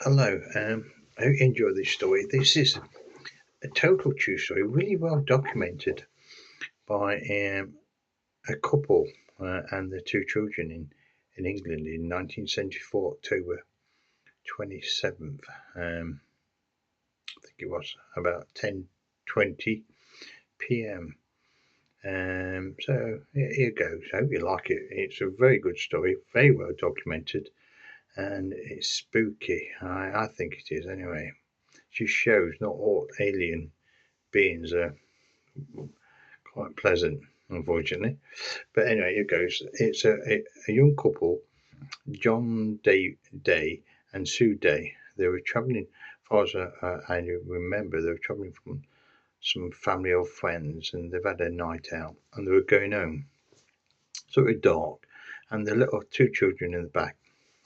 Hello, I hope you enjoy this story. This is a total true story, really well documented by a couple and their two children in England in 1974, October 27th. I think it was about 10:20 p.m. So here goes. I hope you like it. It's a very good story, very well documented, and it's spooky. I think it is anyway. Just shows not all alien beings are quite pleasant, unfortunately. But anyway, it goes. It's a young couple, John Day and Sue Day. They were travelling, as far as I remember, they were travelling from some family or friends, and they've had a night out, and they were going home. So it was dark, and the little two children in the back,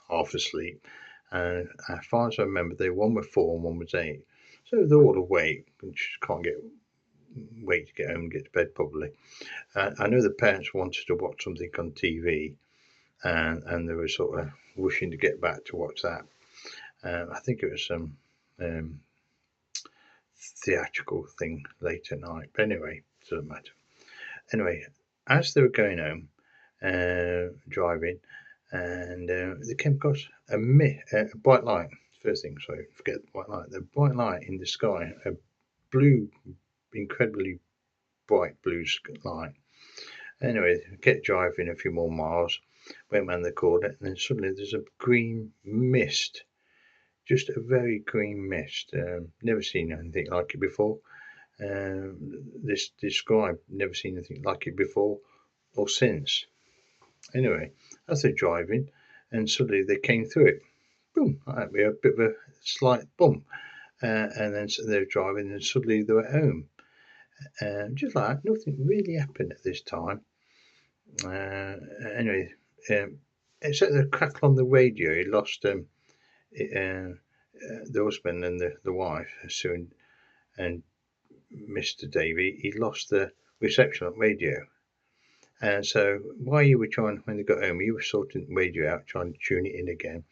half asleep. And as far as I remember, one was 4 and one was 8. So they're all awake and just can't wait to get home and get to bed probably. I know the parents wanted to watch something on TV, and they were sort of wishing to get back to watch that. I think it was some um, theatrical thing late at night. But anyway, it doesn't matter. Anyway, as they were going home, driving, and they came across a bright light. First thing, sorry, forget the bright light. The bright light in the sky, a blue, incredibly bright blue light. Anyway, get driving a few more miles, went round the corner, and then suddenly there's a green mist. Just a very green mist. Never seen anything like it before. This described, never seen anything like it before or since. Anyway, as they're driving, and suddenly they came through it. Boom! We had a bit of a slight bump. And then they were driving, and suddenly they were home. Just like that, nothing really happened at this time. Anyway, except the crackle on the radio, he lost the husband and the wife soon, and Mr. Davy. He lost the reception on radio, and so while you were trying, when they got home, you were sorting the radio out, trying to tune it in again,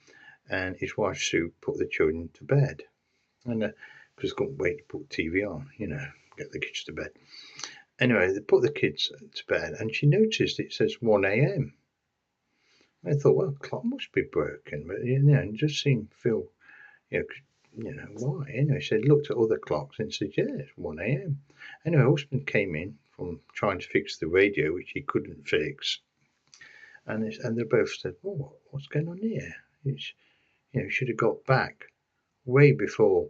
and his wife Sue put the children to bed, and because couldn't wait to put TV on, get the kids to bed. Anyway, they put the kids to bed, and she noticed it says 1 a.m. I thought, well, the clock must be broken, but it just seemed feel, you why? Anyway, she looked at other clocks and said, yeah, it's 1 a.m. Anyway, her husband came in from trying to fix the radio, which he couldn't fix, and they both said, well, what's going on here? It's, should have got back way uh, before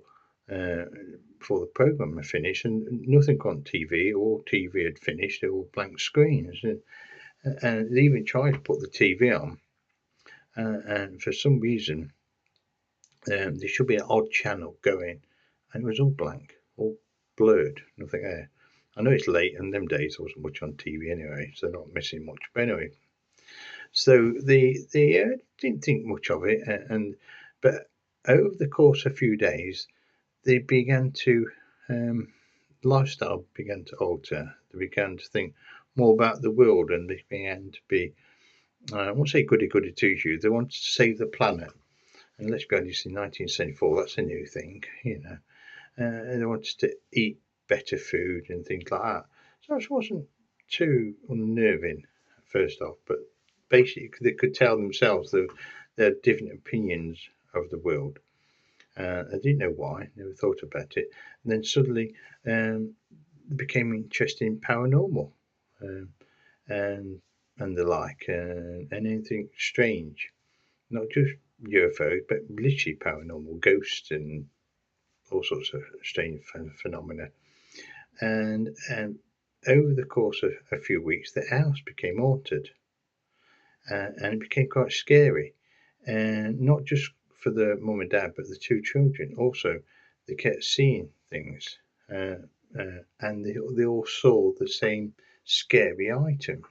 the program had finished, and nothing on TV. All TV had finished; they were all blank screens, and they even tried to put the TV on, and for some reason there should be an odd channel going, and it was all blank, all blurred, nothing there. I know it's late, and them days I wasn't much on TV anyway, so not missing much. But anyway, so they didn't think much of it, but over the course of a few days, they began to lifestyle began to alter. They began to think more about the world, and they began to be I won't say goody goody two shoes. They wanted to save the planet. And let's be honest, in 1974, that's a new thing, And they wanted to eat better food and things like that. So it wasn't too unnerving, first off, but basically they could tell themselves that they had different opinions of the world. I didn't know why, never thought about it. And then suddenly they became interested in paranormal um, and and the like, and anything strange, not just UFOs, but literally paranormal, ghosts and all sorts of strange phenomena. And over the course of a few weeks, the house became haunted, and it became quite scary, and not just for the mum and dad, but the two children. Also, they kept seeing things, and they all saw the same scary item.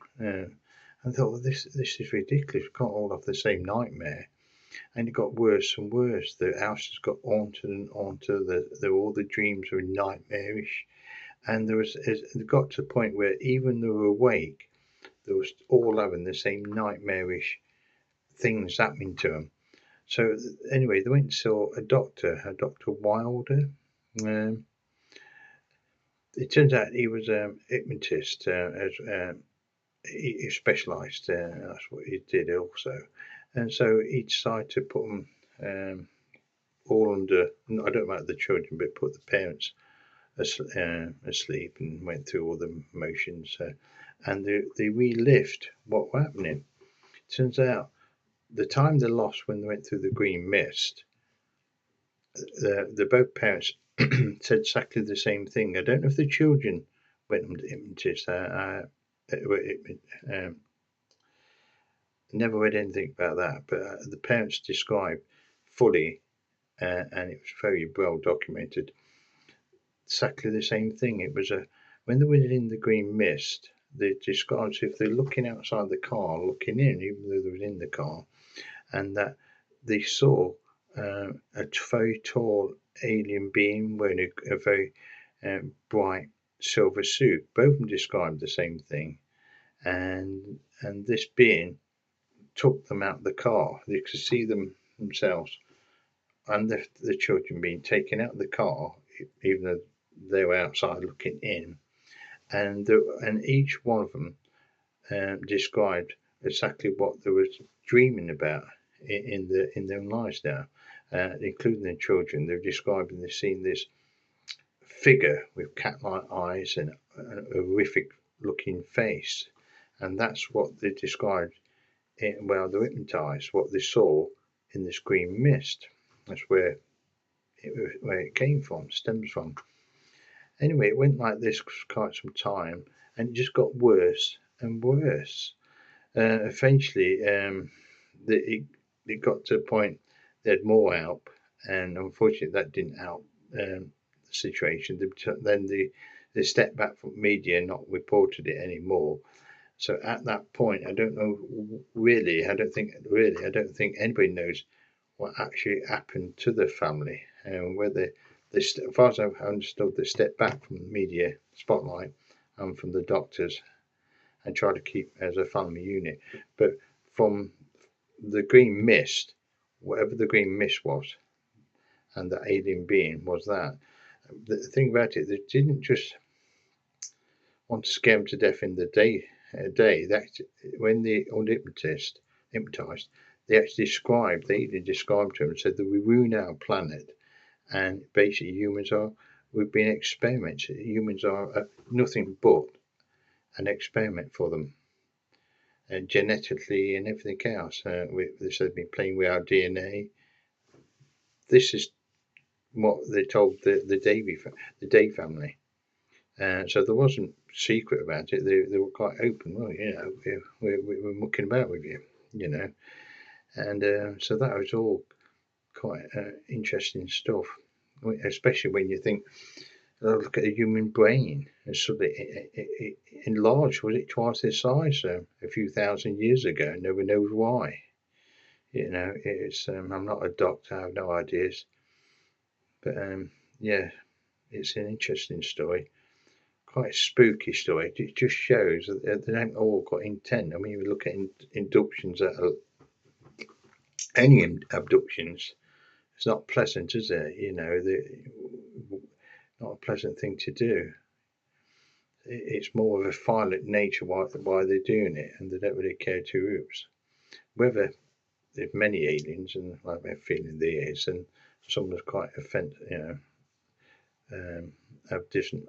I thought, well, this is ridiculous. We can't all have the same nightmare. And it got worse and worse. The houses got haunted and haunted. All the dreams were nightmarish, and it got to the point where even though they were awake, they was all having the same nightmarish things happening to them. So anyway, they went and saw a Dr. Wilder. Um, it turns out he was a hypnotist. He specialised. That's what he did also, and so he decided to put them all under. I don't know about the children, but put the parents asleep and went through all the motions, and they relived what was happening. Turns out the time they lost when they went through the green mist, the both parents said exactly the same thing. I don't know if the children went under hypnotist. Never read anything about that, but the parents described fully, and it was very well documented, exactly the same thing. It was when they were in the green mist, they described if they're looking outside the car, looking in, even though they were in the car, and that they saw a very tall alien being wearing a very bright silver suit. Both of them described the same thing, and this being took them out of the car. They could see them themselves and the children being taken out of the car, even though they were outside looking in, and each one of them described exactly what they were dreaming about in their lives now, including the children. They're describing they've seen this figure with cat-like eyes and a horrific-looking face, and that's what they described. Well, they were hypnotized. What they saw in this green mist. That's where it came from, stems from. Anyway, it went like this for quite some time, and it just got worse and worse. Eventually, it got to a point they had more help, and unfortunately, that didn't help the situation. Then they stepped back from media and not reported it anymore. So at that point, I don't know really. I don't think anybody knows what actually happened to the family, and whether they, as far as I've understood, they stepped back from the media spotlight and from the doctors and tried to keep as a family unit. But from the green mist, whatever the green mist was, and the alien being was that. The thing about it, they didn't just want to scare them to death in the day. That when the hypnotized, they actually described to them and said that we ruin our planet, and basically we've been experiments. Humans are nothing but an experiment for them, and genetically and everything else. They said they've been playing with our DNA. This is what they told the Day family. So there wasn't secret about it. They were quite open. Well, we're mucking about with you, you know. And so that was all quite interesting stuff, especially when you think, look at the human brain. It's suddenly it enlarged. Was it twice its size a few thousand years ago? Nobody knows why. You know, it's. I'm not a doctor. I have no ideas. But yeah, it's an interesting story. Quite a spooky story. It just shows that they haven't all got intent. I mean, you look at inductions any abductions. It's not pleasant, is it? You know, not a pleasant thing to do. It's more of a violent nature why they're doing it, and they don't really care two hoops. Whether there's many aliens, and I have a feeling there is, and some are quite have different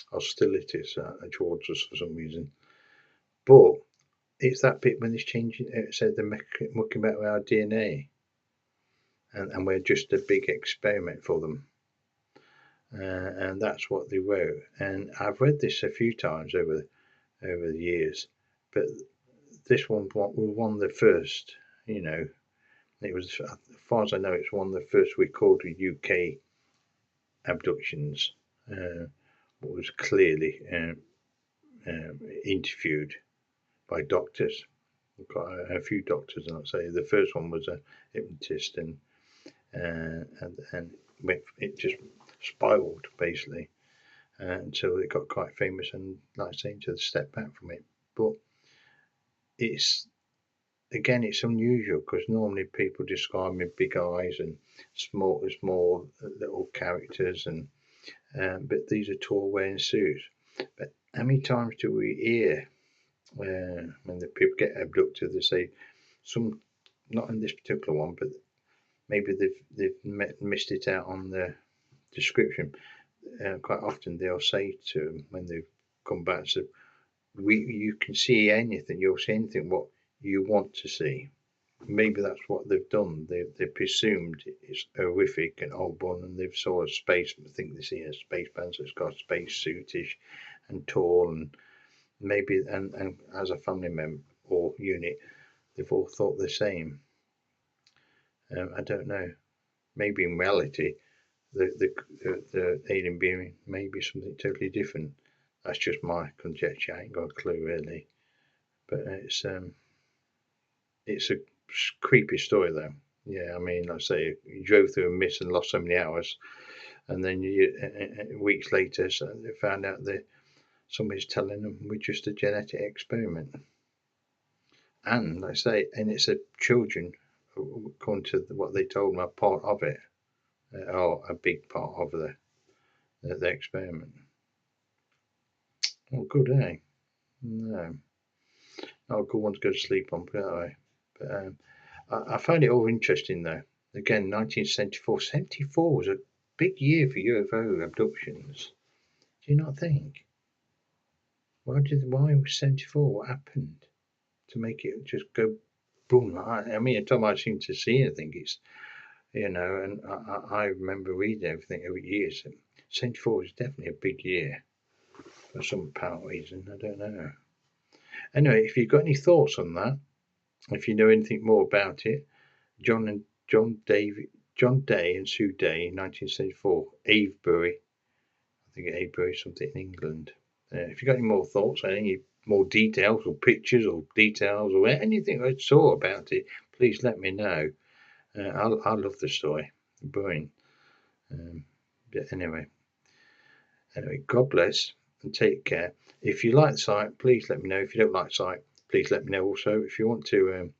hostilities towards us for some reason. But it's that bit when it's changing. It said they're mucking about with our DNA, and we're just a big experiment for them. And that's what they wrote. And I've read this a few times over the years, but this one was one of the first. You know, it was, as far as I know, it's one of the first recorded UK abductions. Was clearly interviewed by doctors. Quite a few doctors, I'd say. The first one was a hypnotist, and it just spiraled basically until it got quite famous, and like I say, to step back from it. But it's again, it's unusual because normally people describe me big eyes and small little characters, and but these are tall wearing suits. But how many times do we hear when the people get abducted? They say some, not in this particular one, but maybe they've missed it out on the description. Quite often they'll say to them when they come back, so you can see anything, you'll see anything what you want to see. Maybe that's what they've done. They presumed it's horrific and horrible, and they've saw a space. I think they see a space band that's got space suitish and tall, and maybe and as a family member or unit, they've all thought the same. I don't know. Maybe in reality, the alien being may be something totally different. That's just my conjecture. I ain't got a clue really, but it's a creepy story though. Yeah, I mean, like I say, you drove through a mist and lost so many hours, and then weeks later, so they found out that somebody's telling them we're just a genetic experiment. And like I say, and it's a children, according to what they told me, are part of it, or a big part of the experiment. Oh, good, eh? No, not a good one to go to sleep on, put it that way. But I find it all interesting though. Again, 1974. 74 was a big year for UFO abductions. Do you not think? Why was 74? What happened to make it just go boom? I mean, every time I seem to see anything, it's, and I remember reading everything over years. 74 was definitely a big year for some apparent reason. I don't know. Anyway, if you've got any thoughts on that, if you know anything more about it, John Day and Sue Day, 1974, Avebury. I think Avebury, something in England. If you've got any more thoughts, any more details or pictures or details or anything I saw about it, please let me know. I love the story. Brilliant. But anyway, God bless and take care. If you like the site, please let me know. If you don't like the site, please let me know also. If you want to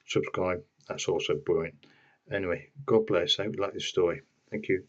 subscribe, that's also brilliant. Anyway, God bless. I hope you like this story. Thank you.